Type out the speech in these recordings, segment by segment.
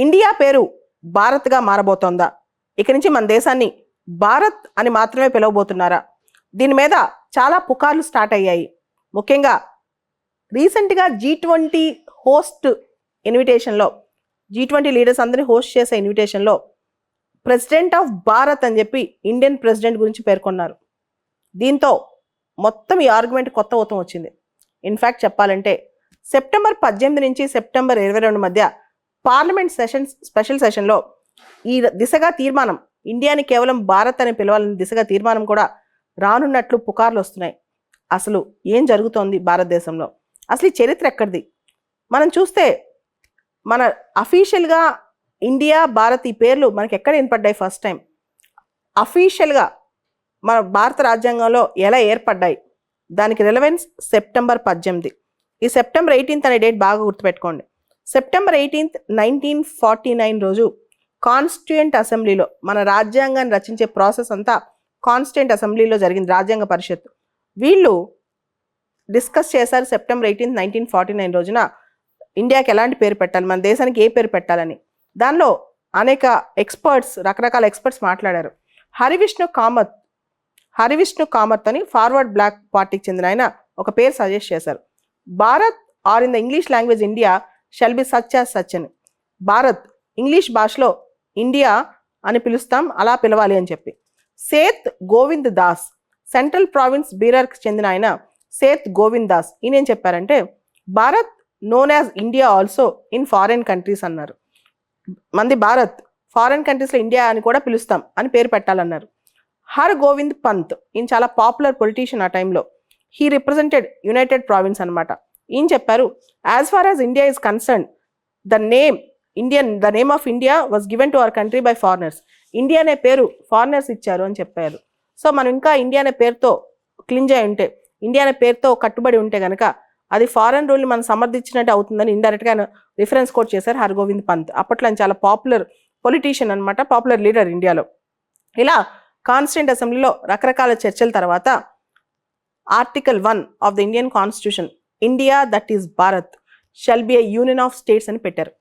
India పేరు భారత్గా మారబోతోందా? ఇక నుంచి మన దేశాన్ని భారత్ అని మాత్రమే పిలవబోతున్నారా? దీని మీద చాలా పుకార్లు స్టార్ట్ అయ్యాయి. ముఖ్యంగా రీసెంట్గా G20 హోస్ట్ ఇన్విటేషన్లో G20 లీడర్స్ అందరినీ హోస్ట్ చేసే ఇన్విటేషన్లో ప్రెసిడెంట్ ఆఫ్ భారత్ అని చెప్పి ఇండియన్ ప్రెసిడెంట్ గురించి పేర్కొన్నారు. దీంతో మొత్తం ఈ ఆర్గ్యుమెంట్ కొత్త ఊతం వచ్చింది. ఇన్ఫ్యాక్ట్ చెప్పాలంటే సెప్టెంబర్ 18 నుంచి సెప్టెంబర్ 22 మధ్య పార్లమెంట్ స్పెషల్ సెషన్లో ఈ దిశగా తీర్మానం, ఇండియాని కేవలం భారత్ అని పిలవాలని దిశగా తీర్మానం కూడా రానున్నట్లు పుకార్లు వస్తున్నాయి. అసలు ఏం జరుగుతోంది భారతదేశంలో? అసలు ఈ చరిత్ర ఎక్కడిది? మనం చూస్తే మన అఫీషియల్గా ఇండియా భారత్ ఈ పేర్లు మనకి ఎక్కడ వినపడ్డాయి? ఫస్ట్ టైం అఫీషియల్గా మన భారత రాజ్యాంగంలో ఎలా ఏర్పడ్డాయి? దానికి రిలవెన్స్ సెప్టెంబర్ 18. ఈ సెప్టెంబర్ 18 అనే డేట్ బాగా గుర్తుపెట్టుకోండి. సెప్టెంబర్ 18, 1949 రోజు కాన్స్టిట్యూయెంట్ అసెంబ్లీలో మన రాజ్యాంగాన్ని రచించే ప్రాసెస్ అంతా కాన్స్టిట్యూయెంట్ అసెంబ్లీలో జరిగింది. రాజ్యాంగ పరిషత్ వీళ్ళు డిస్కస్ చేశారు సెప్టెంబర్ 18, 1949 రోజున ఇండియాకి ఎలాంటి పేరు పెట్టాలి, మన దేశానికి ఏ పేరు పెట్టాలని. దానిలో అనేక ఎక్స్పర్ట్స్, రకరకాల ఎక్స్పర్ట్స్ మాట్లాడారు. హరివిష్ణు కామత్ అని ఫార్వర్డ్ బ్లాక్ పార్టీకి చెందిన ఆయన ఒక పేరు సజెస్ట్ చేశారు. Bharat or in the English language India shall be such as such అని. భారత్ ఇంగ్లీష్ భాషలో ఇండియా అని పిలుస్తాం, అలా పిలవాలి అని చెప్పి. సేత్ గోవింద్ దాస్, సెంట్రల్ ప్రావిన్స్ బీరర్కి చెందిన ఆయన సేత్ గోవింద్ దాస్, ఈయన ఏం చెప్పారంటే Bharat known as India also in foreign countries అన్నారు. మంది భారత్ ఫారెన్ కంట్రీస్లో ఇండియా అని కూడా పిలుస్తాం అని పేరు పెట్టాలన్నారు. హర్ గోవింద్ పంత్, ఈయన చాలా పాపులర్ పొలిటీషియన్ ఆ టైంలో. హీ రిప్రజెంటెడ్ యునైటెడ్ ప్రావిన్స్ అనమాట. ఈయన చెప్పారు, as far as India is concern the name of India was given to our country by foreigners. India అనే పేరు ఫారినర్స్ ఇచ్చారు అని చెప్పారు. సో మనం ఇంకా ఇండియా అనే పేరుతో క్లింజ్ అయి ఉంటే, ఇండియా అనే పేరుతో కట్టుబడి ఉంటే కనుక అది ఫారెన్ రూల్ని మనం సమర్థించినట్టు అవుతుందని ఇండైరెక్ట్గా రిఫరెన్స్ కోట్ చేశారు హర్గోవింద్ పంత్. అప్పట్లో ఆయన చాలా పాపులర్ పొలిటీషియన్ అనమాట, పాపులర్ లీడర్ ఇండియాలో. ఇలా కాన్స్టిట్యూయెంట్ అసెంబ్లీలో రకరకాల చర్చల తర్వాత article 1 of the Indian constitution, India that is Bharat shall be a union of states అని పెట్టారు.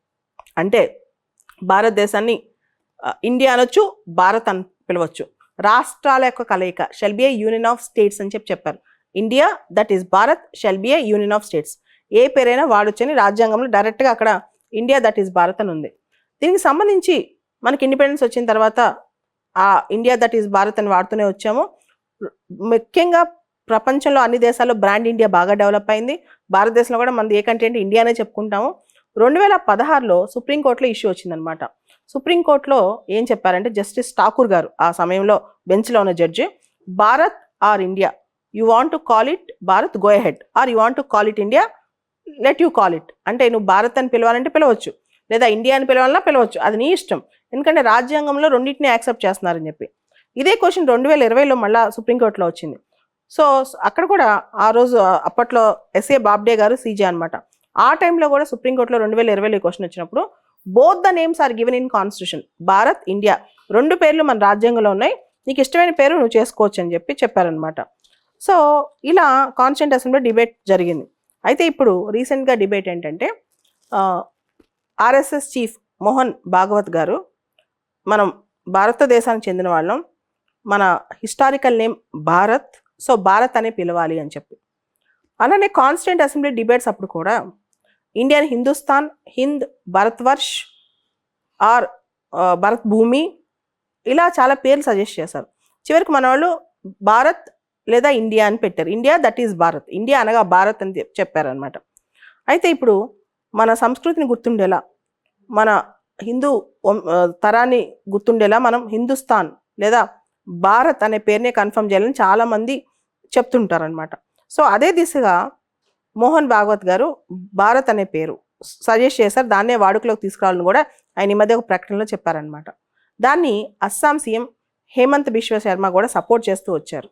అంటే భారతదేశాన్ని ఇండియా అనొచ్చు, భారత్ అని పిలవచ్చు. రాష్ట్రాల యొక్క కలయిక shall be a union of states అని చెప్పారు. India that is Bharat shall be a union of states. ఏ పేరైనా వాడొచ్చని రాజ్యాంగంలో డైరెక్ట్గా అక్కడ ఇండియా దట్ ఈస్ భారత్ అని ఉంది. దీనికి సంబంధించి మనకి ఇండిపెండెన్స్ వచ్చిన తర్వాత ఆ ఇండియా దట్ ఈస్ భారత్ అని వాడుతూనే వచ్చాము. ముఖ్యంగా ప్రపంచంలో అన్ని దేశాల్లో బ్రాండ్ ఇండియా బాగా డెవలప్ అయింది. భారతదేశంలో కూడా మనది ఏ కంట్రీ అంటే ఇండియానే చెప్పుకుంటాము. 2016లో సుప్రీంకోర్టులో ఇష్యూ వచ్చిందనమాట. సుప్రీంకోర్టులో ఏం చెప్పారంటే జస్టిస్ ఠాకూర్ గారు ఆ సమయంలో బెంచ్లో ఉన్న judge, Bharat or India, you want to call it Bharat, go ahead, or you want to call it India, let you call it. అంటే నువ్వు భారత్ అని పిలవాలంటే పిలవచ్చు, లేదా ఇండియా అని పిలవాలన్నా పిలవచ్చు, అది నీ ఇష్టం. ఎందుకంటే రాజ్యాంగంలో రెండింటిని యాక్సెప్ట్ చేస్తున్నారని చెప్పి. ఇదే క్వశ్చన్ 2020లో మళ్ళీ సుప్రీంకోర్టులో వచ్చింది. సో అక్కడ కూడా ఆ రోజు అప్పట్లో ఎస్ఏ బాబ్డే గారు సీజే అనమాట. ఆ టైంలో కూడా సుప్రీంకోర్టులో 2020లో క్వశ్చన్ వచ్చినప్పుడు both the names are given in constitution, Bharat, India, రెండు పేర్లు మన రాజ్యాంగంలో ఉన్నాయి, నీకు ఇష్టమైన పేరు నువ్వు చేసుకోవచ్చు అని చెప్పారనమాట. సో ఇలా కాన్స్టిట్యూయెంట్ అసెంబ్లీలో డిబేట్ జరిగింది. అయితే ఇప్పుడు రీసెంట్గా డిబేట్ ఏంటంటే ఆర్ఎస్ఎస్ చీఫ్ మోహన్ భాగవత్ గారు, మనం భారతదేశానికి చెందిన వాళ్ళం, మన historical name Bharat, so Bharat అనే పిలవాలి అని చెప్పి. అలానే కాన్స్టిట్యూయెంట్ అసెంబ్లీ డిబేట్స్ అప్పుడు కూడా ఇండియాని హిందుస్థాన్, హింద్, భరత్వర్ష్ ఆర్ భరత్ భూమి, ఇలా చాలా పేర్లు సజెస్ట్ చేశారు. చివరికి మన వాళ్ళు భారత్ లేదా ఇండియా అని పెట్టారు. India that is Bharat, India అనగా భారత్ అని చెప్పారనమాట. అయితే ఇప్పుడు మన సంస్కృతిని గుర్తుండేలా, మన హిందూ తరాన్ని గుర్తుండేలా మనం హిందుస్థాన్ లేదా భారత్ అనే పేరునే కన్ఫర్మ్ చేయాలని చాలామంది చెప్తుంటారనమాట. సో అదే దిశగా మోహన్ భాగవత్ గారు భారత్ అనే పేరు సజెస్ట్ చేశారు. దాన్నే వాడుకలోకి తీసుకురావాలని కూడా ఆయన ఈ మధ్య ఒక ప్రకటనలో చెప్పారనమాట. దాన్ని అస్సాం సీఎం హేమంత్ బిశ్వ శర్మ కూడా సపోర్ట్ చేస్తూ వచ్చారు.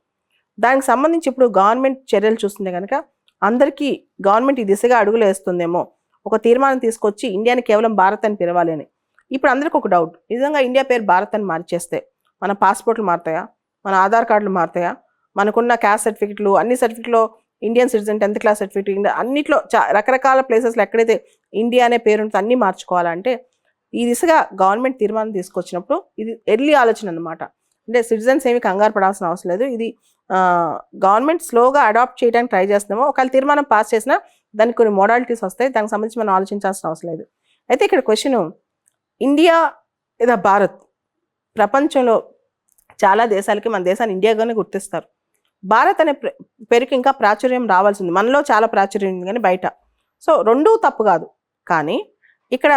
దానికి సంబంధించి ఇప్పుడు గవర్నమెంట్ చర్యలు చూస్తుంటే కనుక అందరికీ గవర్నమెంట్ ఈ దిశగా అడుగులు వేస్తుందేమో, ఒక తీర్మానం తీసుకొచ్చి ఇండియాని కేవలం భారత్ అని పిలవాలి అని. ఇప్పుడు అందరికీ ఒక డౌట్, నిజంగా ఇండియా పేరు భారత్ అని మార్చేస్తే మన పాస్పోర్ట్లు మారుతాయా, మన ఆధార్ కార్డులు మారుతాయా, మనకున్న క్యాస్ట్ సర్టిఫికెట్లు, అన్ని సర్టిఫికెట్లో Indian citizen 10th class certificate, అన్నిట్లో రకరకాల ప్లేసెస్లో ఎక్కడైతే ఇండియా అనే పేరు ఉంటుందో అన్నీ మార్చుకోవాలంటే ఈ దిశగా గవర్నమెంట్ తీర్మానం తీసుకొచ్చినప్పుడు ఇది ఎర్లీ ఆలోచన అనమాట. అంటే సిటిజన్స్ ఏమి కంగారు పడాల్సిన అవసరం లేదు. ఇది గవర్నమెంట్ స్లోగా అడాప్ట్ చేయడానికి ట్రై చేస్తున్నామో, ఒకవేళ తీర్మానం పాస్ చేసినా దానికి కొన్ని మోడాలిటీస్ వస్తాయి, దానికి సంబంధించి మనం ఆలోచించాల్సిన అవసరం లేదు. అయితే ఇక్కడ క్వశ్చన్, ఇండియా లేదా భారత్, ప్రపంచంలో చాలా దేశాలకి మన దేశాన్ని ఇండియాగానే గుర్తిస్తారు. భారత్ అనే పేరుకి ఇంకా ప్రాచుర్యం రావాల్సింది. మనలో చాలా ప్రాచుర్యం ఉంది కానీ బయట. సో రెండూ తప్పు కాదు, కానీ ఇక్కడ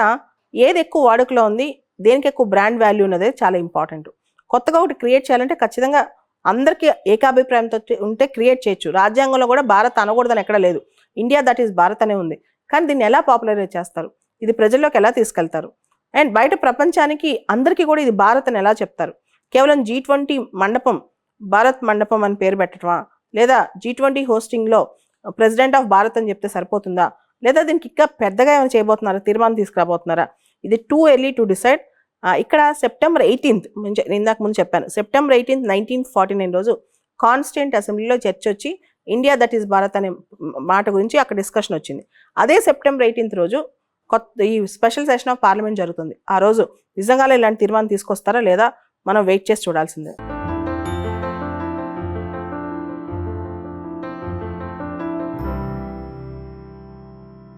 ఏది ఎక్కువ వాడుకలో ఉంది, దేనికి ఎక్కువ బ్రాండ్ వాల్యూ ఉన్నదే చాలా ఇంపార్టెంట్. కొత్తగా ఒకటి క్రియేట్ చేయాలంటే ఖచ్చితంగా అందరికీ ఏకాభిప్రాయంతో ఉంటే క్రియేట్ చేయొచ్చు. రాజ్యాంగంలో కూడా భారత్ అనకూడదని ఎక్కడ లేదు, ఇండియా దట్ ఈస్ భారత్ అనే ఉంది. కానీ దీన్ని ఎలా పాపులరైజ్ చేస్తారు, ఇది ప్రజల్లోకి ఎలా తీసుకెళ్తారు, అండ్ బయట ప్రపంచానికి అందరికీ కూడా ఇది భారత్ అని ఎలా చెప్తారు? కేవలం G20 మండపం భారత్ మండపం అని పేరు పెట్టడమా, లేదా G20 హోస్టింగ్లో ప్రెసిడెంట్ ఆఫ్ భారత్ అని చెప్తే సరిపోతుందా, లేదా దీనికి ఇంకా పెద్దగా ఏమైనా చేయబోతున్నారా, తీర్మానం తీసుకురాబోతున్నారా? ఇది టూ ఎర్లీ టు డిసైడ్. ఇక్కడ September 18th, ఇందాక ముందు చెప్పాను, September 18th, 1949 రోజు కాన్స్టిట్యూంట్ అసెంబ్లీలో చర్చ వచ్చి ఇండియా దట్ ఈస్ భారత్ అనే మాట గురించి అక్కడ డిస్కషన్ వచ్చింది. అదే September 18th రోజు ఈ స్పెషల్ సెషన్ ఆఫ్ పార్లమెంట్ జరుగుతుంది. ఆ రోజు నిజంగానే ఇలాంటి తీర్మానం తీసుకొస్తారా లేదా మనం వెయిట్ చేసి చూడాల్సిందే.